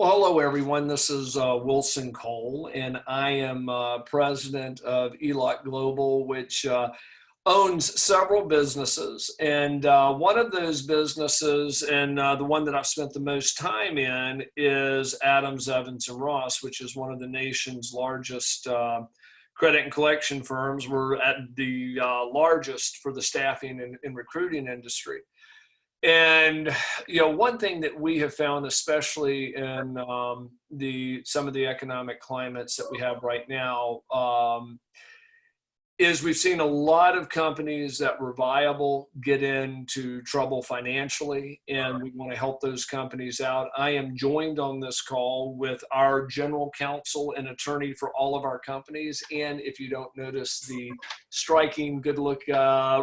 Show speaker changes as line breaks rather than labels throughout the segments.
Well, hello, everyone. This is Wilson Cole, and I am president of ELOC Global, which owns several businesses. And one of those businesses, and the one that I've spent the most time in, is Adams, Evans, and Ross, which is one of the nation's largest credit and collection firms. We're at the largest for the staffing and recruiting industry. And one thing that we have found, especially in some of the economic climates that we have right now, is we've seen a lot of companies that were viable get into trouble financially, and we want to help those companies out. I am joined on this call with our general counsel and attorney for all of our companies. And if you don't notice the striking good look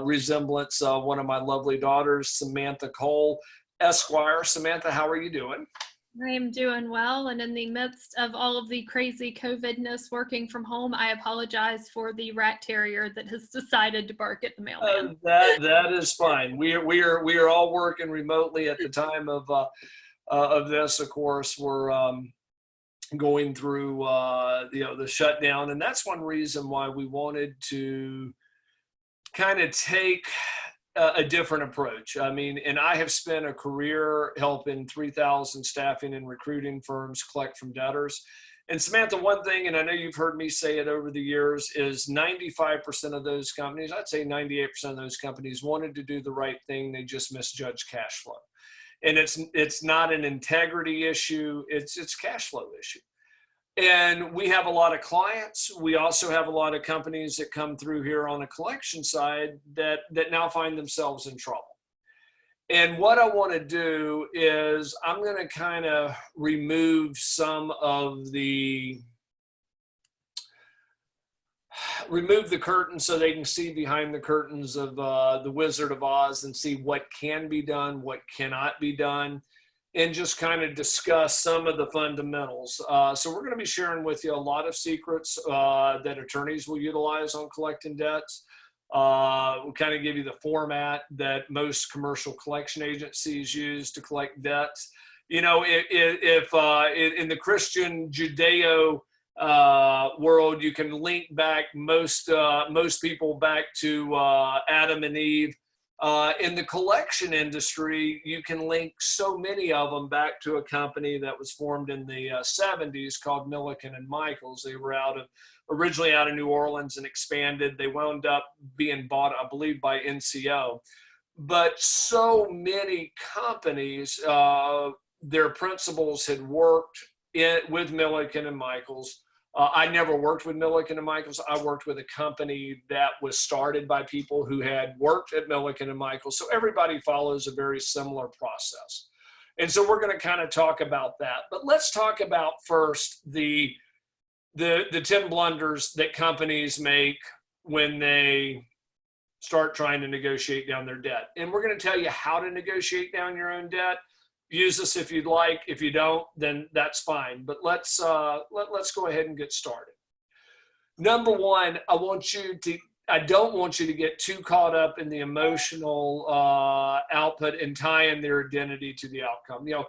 resemblance of one of my lovely daughters, Samantha Cole, Esquire. Samantha, how are you doing?
I am doing well, and in the midst of all of the crazy COVID-ness working from home, I apologize for the rat terrier that has decided to bark at the mailman.
That is fine. We are all working remotely at the time of this. Of course, we're going through the shutdown, and that's one reason why we wanted to kind of take a different approach. I mean, and I have spent a career helping 3,000 staffing and recruiting firms collect from debtors. And Samantha, one thing, and I know you've heard me say it over the years, is 95% of those companies, I'd say 98% of those companies wanted to do the right thing. They just misjudged cash flow. And it's not an integrity issue. It's cash flow issue. And we have a lot of clients. We also have a lot of companies that come through here on the collection side that now find themselves in trouble. And what I want to do is I'm going to kind of remove the curtain so they can see behind the curtains of the Wizard of Oz and see what can be done, what cannot be done, and just kind of discuss some of the fundamentals. So we're going to be sharing with you a lot of secrets that attorneys will utilize on collecting debts. We'll kind of give you the format that most commercial collection agencies use to collect debts. You know, if in the Christian Judeo world, you can link back most people back to Adam and Eve. In the collection industry, you can link so many of them back to a company that was formed in the 70s called Milliken and Michaels. They were originally out of New Orleans and expanded. They wound up being bought, I believe, by NCO. But so many companies, their principals had worked with Milliken and Michaels. I never worked with Milliken and Michaels. I worked with a company that was started by people who had worked at Milliken and Michaels. So everybody follows a very similar process. And so we're going to kind of talk about that. But let's talk about first the 10 blunders that companies make when they start trying to negotiate down their debt. And we're going to tell you how to negotiate down your own debt. Use this if you'd like. If you don't, then that's fine. But let's go ahead and get started. Number one, I don't want you to get too caught up in the emotional output and tying their identity to the outcome. You know,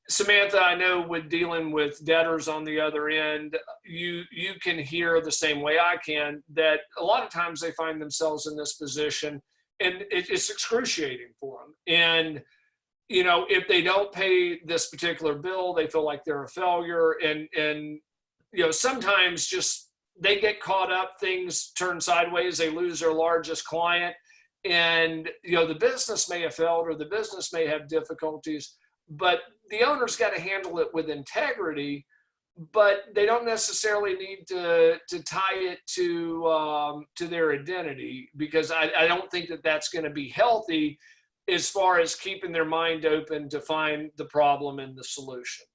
Samantha, I know with dealing with debtors on the other end, you can hear the same way I can that a lot of times they find themselves in this position, and it's excruciating for them. And you know, if they don't pay this particular bill, they feel like they're a failure. And you know, sometimes just they get caught up, things turn sideways, they lose their largest client. And, you know, the business may have failed or the business may have difficulties, but the owner's got to handle it with integrity, but they don't necessarily need to tie it to their identity, because I don't think that that's going to be healthy as far as keeping their mind open to find the problem and the solution.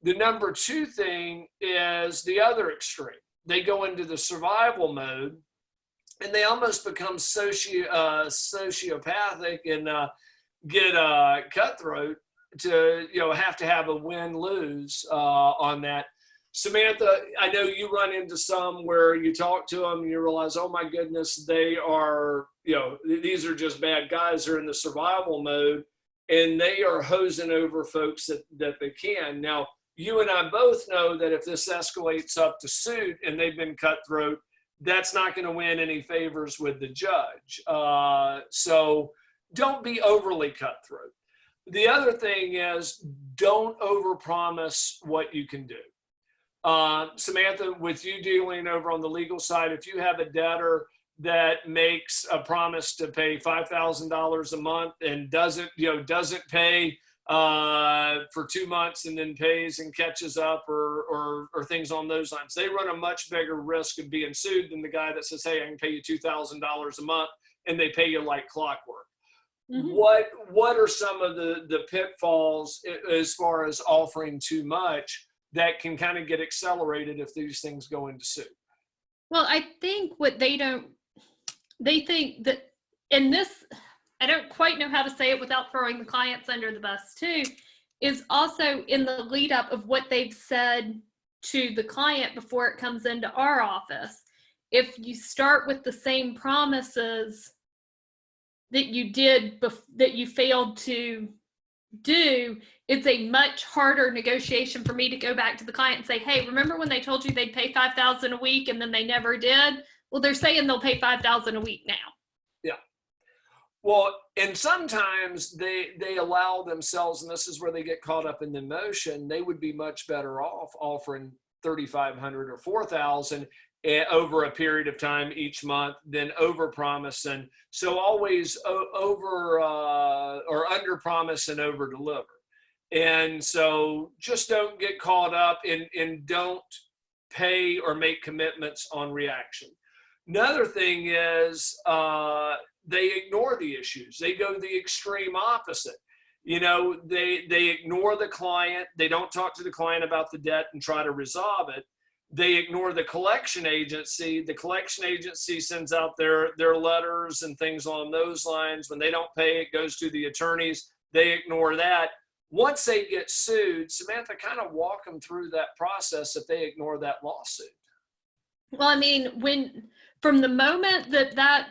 The number two thing is the other extreme. They go into the survival mode and they almost become sociopathic and get cutthroat to, you know, have to have a win-lose on that. Samantha, I know you run into some where you talk to them and you realize, oh my goodness, they are, you know, these are just bad guys. They're in the survival mode and they are hosing over folks that they can. Now, you and I both know that if this escalates up to suit and they've been cutthroat, that's not going to win any favors with the judge. So don't be overly cutthroat. The other thing is, don't overpromise what you can do. Samantha, with you dealing over on the legal side, if you have a debtor that makes a promise to pay $5,000 a month and doesn't pay for 2 months and then pays and catches up or things on those lines, they run a much bigger risk of being sued than the guy that says, hey, I can pay you $2,000 a month, and they pay you like clockwork. Mm-hmm. What are some of the pitfalls as far as offering too much that can kind of get accelerated if these things go into suit?
Well, I think what they think that in this, I don't quite know how to say it without throwing the clients under the bus too, is also in the lead up of what they've said to the client before it comes into our office. If you start with the same promises that you did, that you failed to do, it's a much harder negotiation for me to go back to the client and say, hey, remember when they told you they'd pay $5,000 a week and then they never did? Well, they're saying they'll pay $5,000 a week now.
Yeah. Well, and sometimes they allow themselves, and this is where they get caught up in the emotion, they would be much better off offering $3,500 or $4,000 over a period of time each month than overpromising. So always over or under promise and over deliver. And so just don't get caught up and don't pay or make commitments on reaction. Another thing is they ignore the issues. They go the extreme opposite. They ignore the client. They don't talk to the client about the debt and try to resolve it. They ignore the collection agency. The collection agency sends out their letters and things along those lines. When they don't pay, it goes to the attorneys. They ignore that. Once they get sued, Samantha, kind of walk them through that process if they ignore that lawsuit.
Well, I mean, from the moment that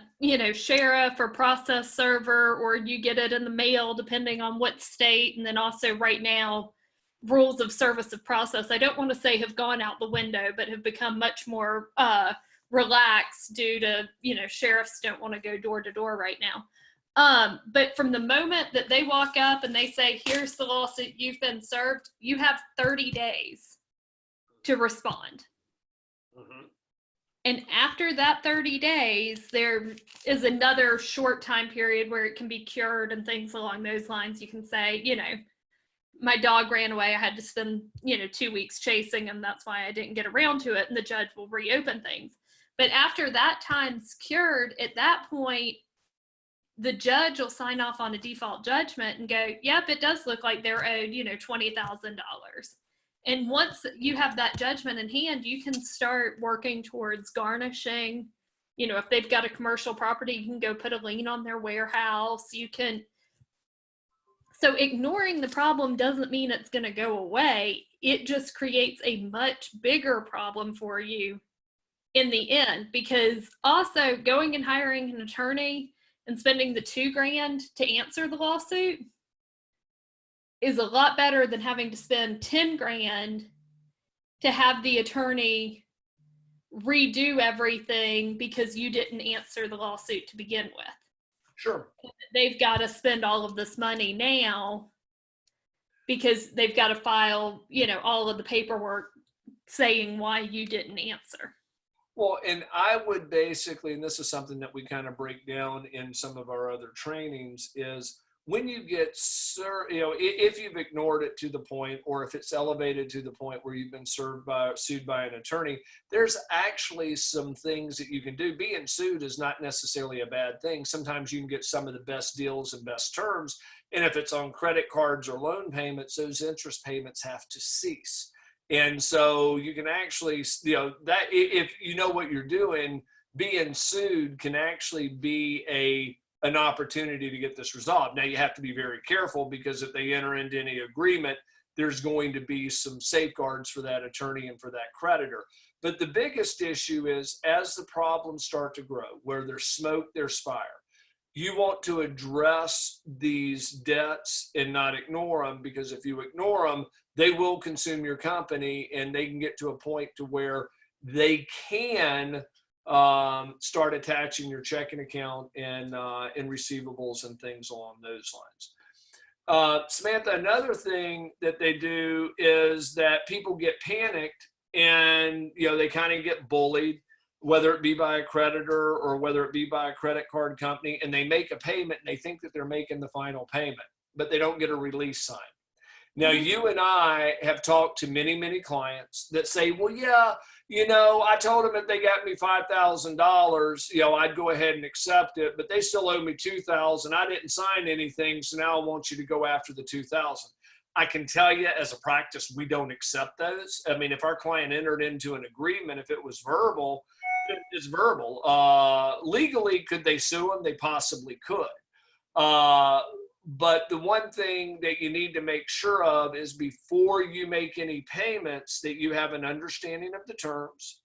sheriff or process server, or you get it in the mail, depending on what state, and then also right now, rules of service of process, I don't want to say have gone out the window, but have become much more relaxed due to, sheriffs don't want to go door to door right now. But from the moment that they walk up and they say, here's the lawsuit, you've been served, you have 30 days to respond. Mm-hmm. And after that 30 days, there is another short time period where it can be cured and things along those lines. You can say, my dog ran away. I had to spend, 2 weeks chasing, and that's why I didn't get around to it. And the judge will reopen things. But after that time's cured, at that point, the judge will sign off on a default judgment and go, yep, it does look like they're owed, $20,000. And once you have that judgment in hand, you can start working towards garnishing. If they've got a commercial property, you can go put a lien on their warehouse. So ignoring the problem doesn't mean it's going to go away. It just creates a much bigger problem for you in the end, because also going and hiring an attorney and spending the $2,000 to answer the lawsuit is a lot better than having to spend $10,000 to have the attorney redo everything because you didn't answer the lawsuit to begin with.
Sure.
They've got to spend all of this money now because they've got to file, all of the paperwork saying why you didn't answer.
Well, and I would basically, and this is something that we kind of break down in some of our other trainings, is when you get, if you've ignored it to the point, or if it's elevated to the point where you've been sued by an attorney, there's actually some things that you can do. Being sued is not necessarily a bad thing. Sometimes you can get some of the best deals and best terms. And if it's on credit cards or loan payments, those interest payments have to cease. And so you can actually, that if you know what you're doing, being sued can actually be an opportunity to get this resolved. Now you have to be very careful, because if they enter into any agreement, there's going to be some safeguards for that attorney and for that creditor. But the biggest issue is, as the problems start to grow, where there's smoke, there's fire. you want to address these debts and not ignore them, because if you ignore them, they will consume your company, and they can get to a point to where they can start attaching your checking account and receivables and things along those lines. Samantha, another thing that they do is that people get panicked, and they kind of get bullied, whether it be by a creditor or whether it be by a credit card company, and they make a payment and they think that they're making the final payment, but they don't get a release sign. Now, you and I have talked to many, many clients that say, well, yeah, I told them if they got me $5,000, I'd go ahead and accept it, but they still owe me $2,000. I didn't sign anything, so now I want you to go after the $2,000. I can tell you, as a practice, we don't accept those. I mean, if our client entered into an agreement, if it was verbal, it's verbal. Legally, could they sue them? They possibly could. But the one thing that you need to make sure of is, before you make any payments, that you have an understanding of the terms,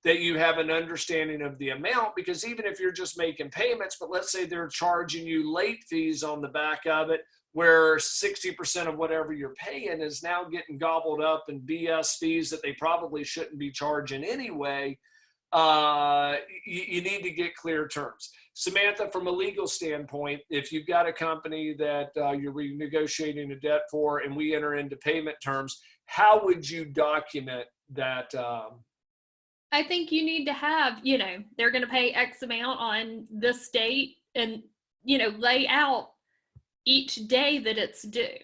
that you have an understanding of the amount, because even if you're just making payments, but let's say they're charging you late fees on the back of it, where 60% of whatever you're paying is now getting gobbled up in BS fees that they probably shouldn't be charging anyway, you need to get clear terms. Samantha, from a legal standpoint, if you've got a company that you're renegotiating a debt for and we enter into payment terms, how would you document that?
I think you need to have, they're going to pay X amount on this date, and, lay out each day that it's due.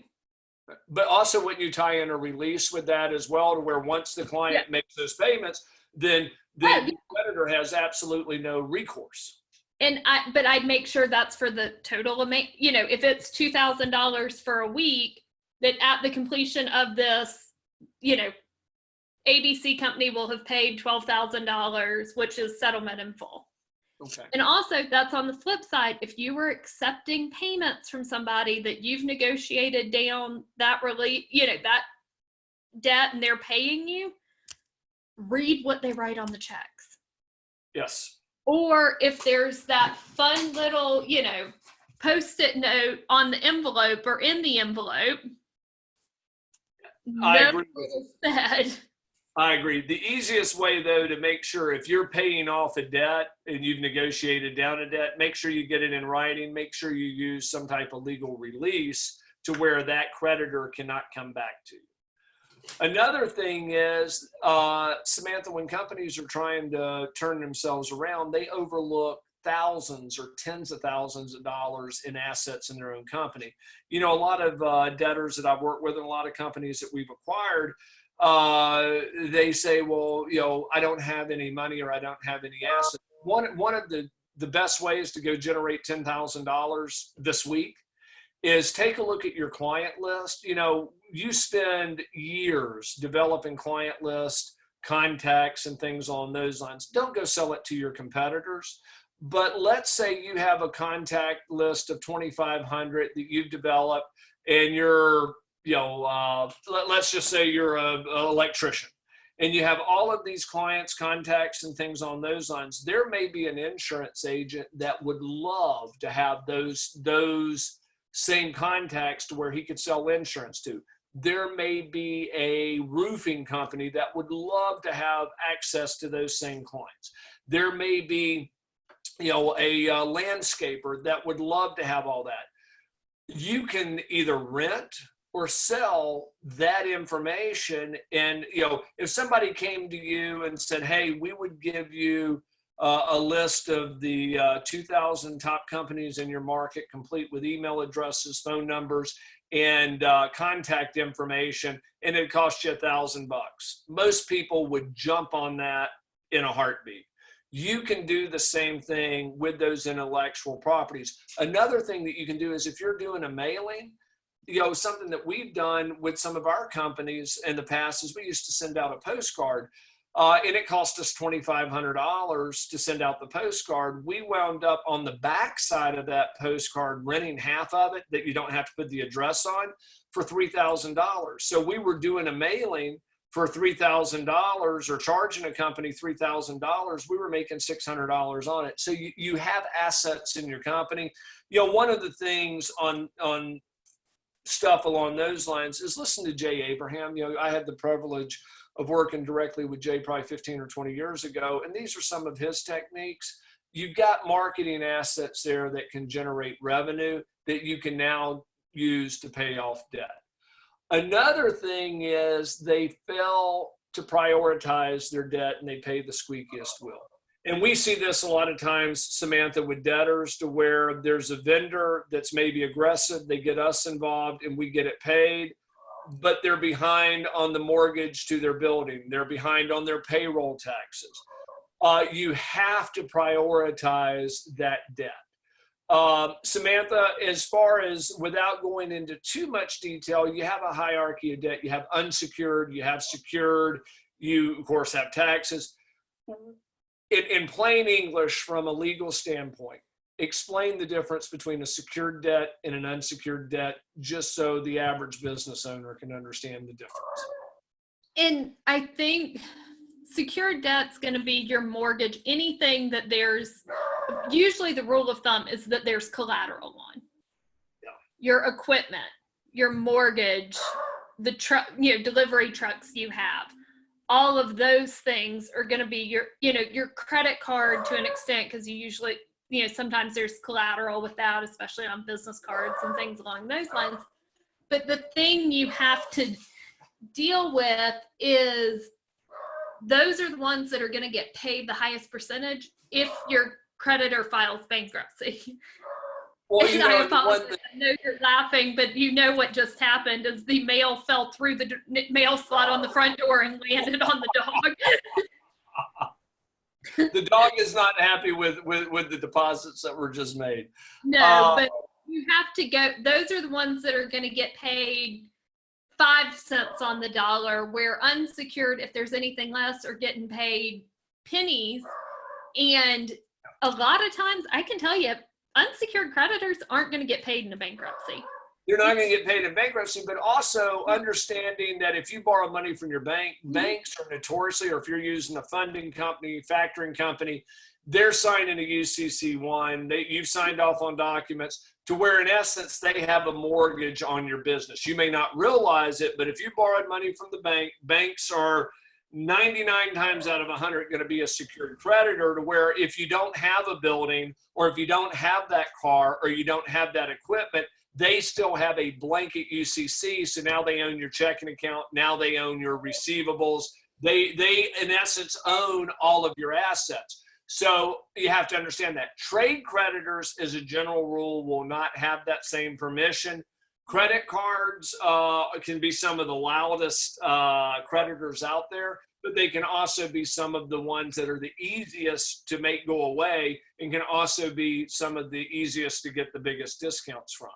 But also, wouldn't you tie in a release with that as well, to where once the client makes those payments, then the creditor has absolutely no recourse?
But I'd make sure that's for the total amount. If it's $2,000 for a week, that at the completion of this, ABC company will have paid $12,000, which is settlement in full.
Okay.
And also, that's on the flip side. If you were accepting payments from somebody that you've negotiated down that that debt, and they're paying you, read what they write on the checks.
Yes.
Or if there's that fun little, post-it note on the envelope or in the envelope.
I agree with you. I agree. The easiest way, though, to make sure, if you're paying off a debt and you've negotiated down a debt, make sure you get it in writing. Make sure you use some type of legal release to where that creditor cannot come back to you. Another thing is, Samantha, when companies are trying to turn themselves around, they overlook thousands or tens of thousands of dollars in assets in their own company. A lot of debtors that I've worked with, and a lot of companies that we've acquired, they say, well, I don't have any money, or I don't have any assets. One of the best ways to go generate $10,000 this week is take a look at your client list. You spend years developing client list, contacts, and things along those lines. Don't go sell it to your competitors. But let's say you have a contact list of 2,500 that you've developed, and you're, let's just say you're an electrician, and you have all of these clients, contacts, and things on those lines. There may be an insurance agent that would love to have those same contacts to where he could sell insurance to. There may be a roofing company that would love to have access to those same clients. There may be, a landscaper that would love to have all that. You can either rent or sell that information. And, if somebody came to you and said, hey, we would give you a list of the 2,000 top companies in your market, complete with email addresses, phone numbers, and contact information, and it cost you $1,000. Most people would jump on that in a heartbeat. You can do the same thing with those intellectual properties. Another thing that you can do is, if you're doing a mailing, something that we've done with some of our companies in the past is, we used to send out a postcard. And it cost us $2,500 to send out the postcard. We wound up on the back side of that postcard renting half of it, that you don't have to put the address on, for $3,000. So we were doing a mailing for $3,000 or charging a company $3,000, we were making $600 on it. So you have assets in your company. One of the things on stuff along those lines is listen to Jay Abraham. I had the privilege of working directly with Jay probably 15 or 20 years ago, and these are some of his techniques. You've got marketing assets there that can generate revenue that you can now use to pay off debt. Another thing is they fail to prioritize their debt and they pay the squeakiest wheel. And we see this a lot of times, Samantha, with debtors, to where there's a vendor that's maybe aggressive, they get us involved and we get it paid, but they're behind on the mortgage to their building. They're behind on their payroll taxes. You have to prioritize that debt. Samantha, as far as, without going into too much detail, you have a hierarchy of debt. You have unsecured, you have secured, you of course have taxes. In plain English, from a legal standpoint, explain the difference between a secured debt and an unsecured debt, just so the average business owner can understand the difference.
And I think secured debt's going to be your mortgage, anything that there's, usually the rule of thumb is that there's collateral on.
Yeah.
Your equipment, your mortgage, the truck, delivery trucks you have. All of those things are going to be your credit card to an extent, because you usually, sometimes there's collateral with that, especially on business cards and things along those lines. But the thing you have to deal with is those are the ones that are going to get paid the highest percentage if your creditor files bankruptcy.
Well,
I apologize. I know you're laughing, but what just happened is the mail fell through the mail slot on the front door and landed on the dog.
The dog is not happy with the deposits that were just made.
No, but you have to go. Those are the ones that are going to get paid 5 cents on the dollar, where unsecured, if there's anything less, are getting paid pennies. And a lot of times, I can tell you, unsecured creditors aren't going to get paid in a bankruptcy.
You're not going to get paid in bankruptcy, but also understanding that if you borrow money from your bank, banks are notoriously, or if you're using a funding company, factoring company, they're signing a UCC1. You've signed off on documents to where, in essence, they have a mortgage on your business. You may not realize it, but if you borrowed money from the bank, banks are 99 times out of 100 going to be a secured creditor, to where if you don't have a building, or if you don't have that car, or you don't have that equipment, they still have a blanket UCC. So now they own your checking account. Now they own your receivables. They in essence own all of your assets. So you have to understand that trade creditors, as a general rule, will not have that same permission. Credit cards can be some of the loudest creditors out there, but they can also be some of the ones that are the easiest to make go away, and can also be some of the easiest to get the biggest discounts from.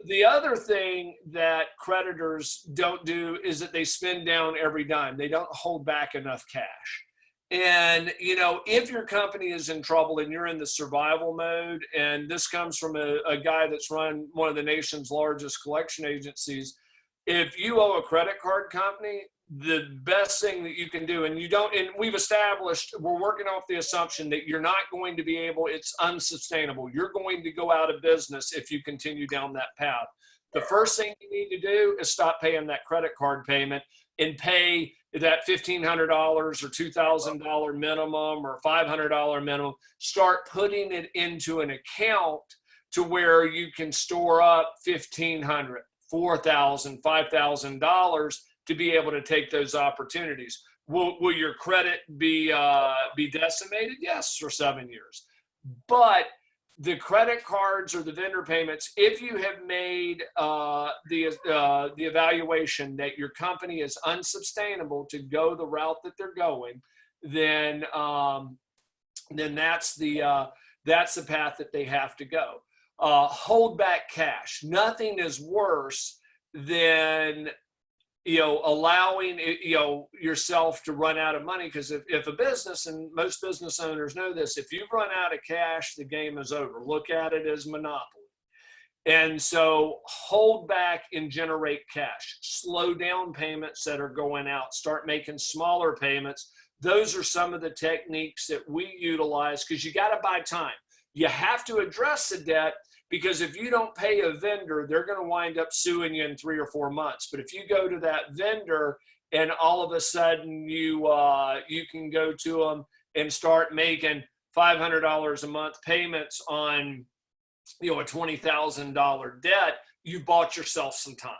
The other thing that creditors don't do is that they spend down every dime. They don't hold back enough cash. And, if your company is in trouble and you're in the survival mode, and this comes from a guy that's run one of the nation's largest collection agencies, if you owe a credit card company, the best thing that you can do, and we've established, we're working off the assumption that you're not going to be able, it's unsustainable. You're going to go out of business if you continue down that path. The first thing you need to do is stop paying that credit card payment and pay that $1,500 or $2,000 minimum or $500 minimum. Start putting it into an account to where you can store up $1,500, $4,000, $5,000 to be able to take those opportunities. Will your credit be decimated? Yes, for 7 years. But the credit cards or the vendor payments, if you have made the evaluation that your company is unsustainable to go the route that they're going, then that's the path that they have to go. Hold back cash. Nothing is worse than allowing yourself to run out of money, because if a business, and most business owners know this, if you run out of cash, the game is over. Look at it as monopoly. And so hold back and generate cash. Slow down payments that are going out. Start making smaller payments. Those are some of the techniques that we utilize, because you got to buy time. You have to address the debt, because if you don't pay a vendor, they're going to wind up suing you in 3 or 4 months. But if you go to that vendor and all of a sudden you can go to them and start making $500 a month payments on a $20,000 debt, you bought yourself some time.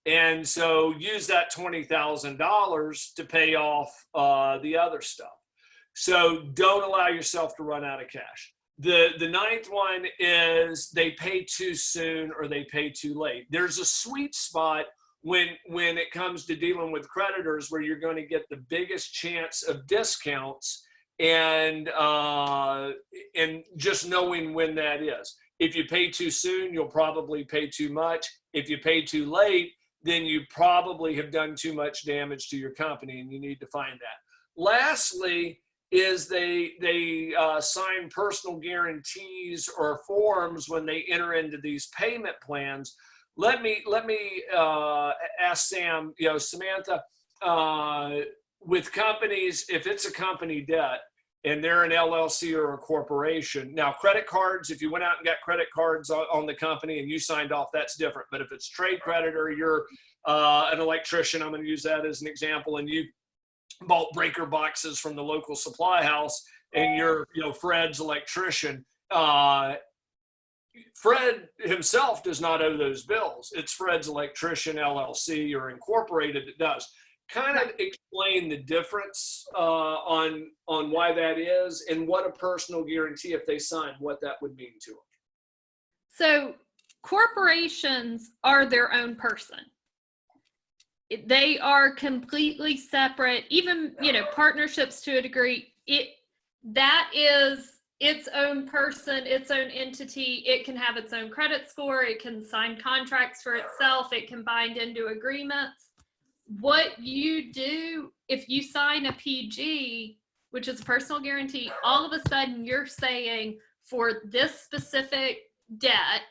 And so use that $20,000 to pay off the other stuff. So don't allow yourself to run out of cash. The ninth one is they pay too soon or they pay too late. There's a sweet spot when it comes to dealing with creditors where you're going to get the biggest chance of discounts, and just knowing when that is. If you pay too soon, you'll probably pay too much. If you pay too late, then you probably have done too much damage to your company, and you need to find that. Lastly, is they sign personal guarantees or forms when they enter into these payment plans. Let me ask Sam, Samantha, with companies, if it's a company debt and they're an LLC or a corporation. Now, credit cards, if you went out and got credit cards on the company and you signed off, that's different. But if it's trade creditor, you're an electrician, I'm going to use that as an example, and you bought breaker boxes from the local supply house, and you're, Fred's electrician. Fred himself does not owe those bills. It's Fred's Electrician LLC or Incorporated that does. Kind of explain the difference on why that is, and what a personal guarantee, if they sign, what that would mean to them.
So corporations are their own person. They are completely separate. Even, partnerships to a degree, that is its own person, its own entity. It can have its own credit score. It can sign contracts for itself. It can bind into agreements. What you do, if you sign a PG, which is a personal guarantee, all of a sudden you're saying for this specific debt,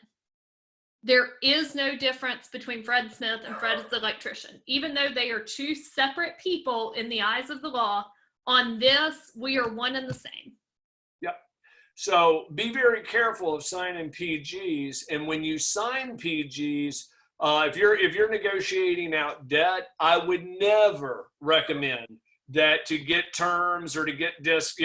there is no difference between Fred Smith and Fred the electrician. Even though they are two separate people in the eyes of the law, on this, we are one and the same.
Yep. So be very careful of signing PGs. And when you sign PGs, if you're negotiating out debt, I would never recommend that to get terms or to get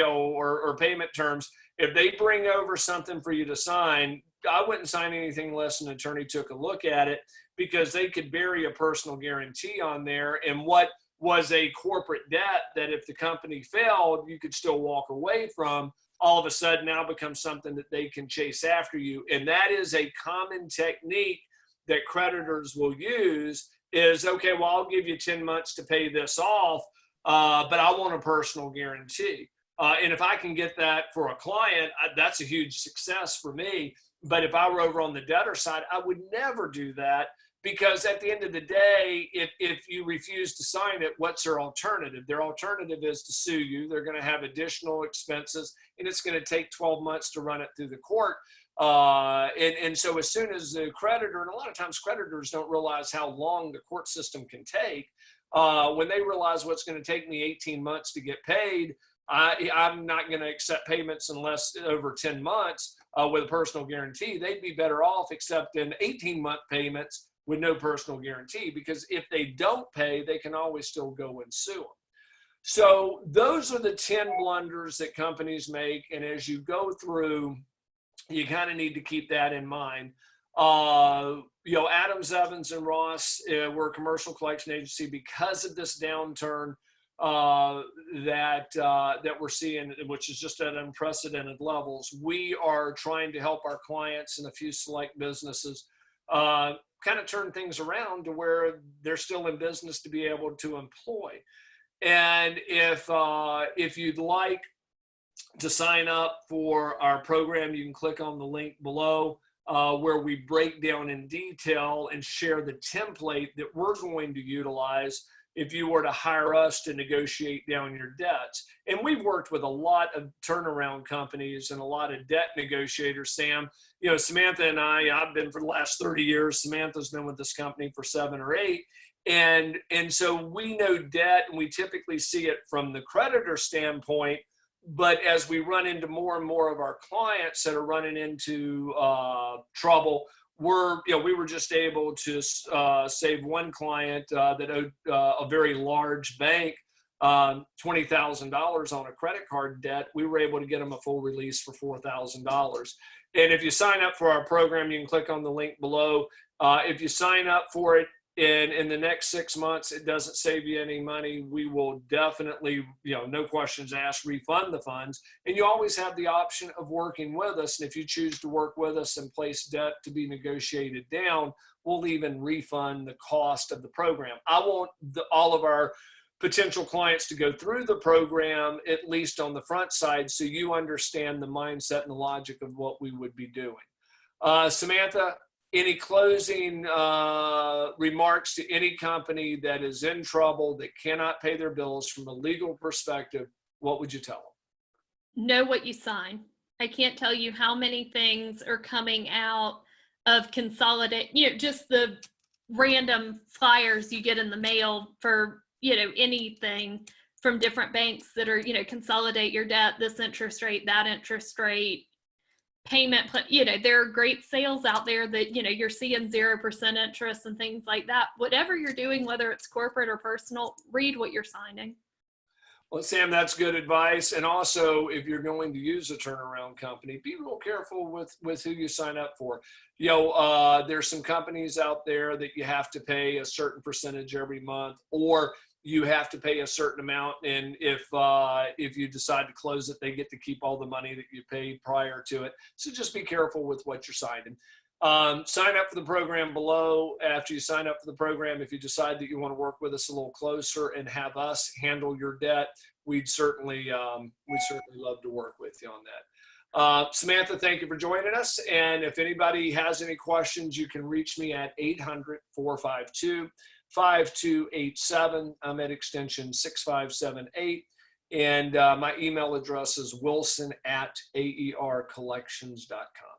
or payment terms. If they bring over something for you to sign, I wouldn't sign anything unless an attorney took a look at it, because they could bury a personal guarantee on there. And what was a corporate debt that if the company failed, you could still walk away from, all of a sudden now becomes something that they can chase after you. And that is a common technique that creditors will use is, okay, well, I'll give you 10 months to pay this off, but I want a personal guarantee. And if I can get that for a client, that's a huge success for me. But if I were over on the debtor side, I would never do that, because at the end of the day, if you refuse to sign it, what's their alternative? Their alternative is to sue you. They're going to have additional expenses, and it's going to take 12 months to run it through the court. And so as soon as the creditor, and a lot of times creditors don't realize how long the court system can take, when they realize what's going to take me 18 months to get paid, I'm not going to accept payments unless over 10 months with a personal guarantee. They'd be better off accepting 18-month payments with no personal guarantee, because if they don't pay, they can always still go and sue them. So those are the 10 blunders that companies make. And as you go through, you kind of need to keep that in mind. Adams, Evans, and Ross, we're a commercial collection agency because of this downturn that we're seeing, which is just at unprecedented levels. We are trying to help our clients and a few select businesses kind of turn things around to where they're still in business to be able to employ. And if you'd like to sign up for our program, you can click on the link below where we break down in detail and share the template that we're going to utilize if you were to hire us to negotiate down your debts. And we've worked with a lot of turnaround companies and a lot of debt negotiators, Sam. You know, Samantha and I've been for the last 30 years. Samantha's been with this company for 7 or 8. And so we know debt, and we typically see it from the creditor standpoint. But as we run into more and more of our clients that are running into trouble, we were just able to save one client that owed a very large bank $20,000 on a credit card debt. We were able to get them a full release for $4,000. And if you sign up for our program, you can click on the link below. If you sign up for it, and in the next 6 months, it doesn't save you any money, we will definitely, no questions asked, refund the funds. And you always have the option of working with us. And if you choose to work with us and place debt to be negotiated down, we'll even refund the cost of the program. I want all of our potential clients to go through the program, at least on the front side, so you understand the mindset and the logic of what we would be doing. Samantha, any closing remarks to any company that is in trouble, that cannot pay their bills from a legal perspective? What would you tell them?
Know what you sign. I can't tell you how many things are coming out of consolidate, just the random flyers you get in the mail for, anything from different banks that are, consolidate your debt, this interest rate, that interest rate, payment, there are great sales out there that, you're seeing 0% interest and things like that. Whatever you're doing, whether it's corporate or personal, read what you're signing.
Well, Sam, that's good advice. And also, if you're going to use a turnaround company, be real careful with who you sign up for. There's some companies out there that you have to pay a certain percentage every month, or you have to pay a certain amount. And if you decide to close it, they get to keep all the money that you paid prior to it. So just be careful with what you're signing. Sign up for the program below. After you sign up for the program, if you decide that you want to work with us a little closer and have us handle your debt, we'd certainly love to work with you on that. Samantha, thank you for joining us. And if anybody has any questions, you can reach me at 800-452-5287. I'm at extension 6578. And my email address is wilson@aercollections.com.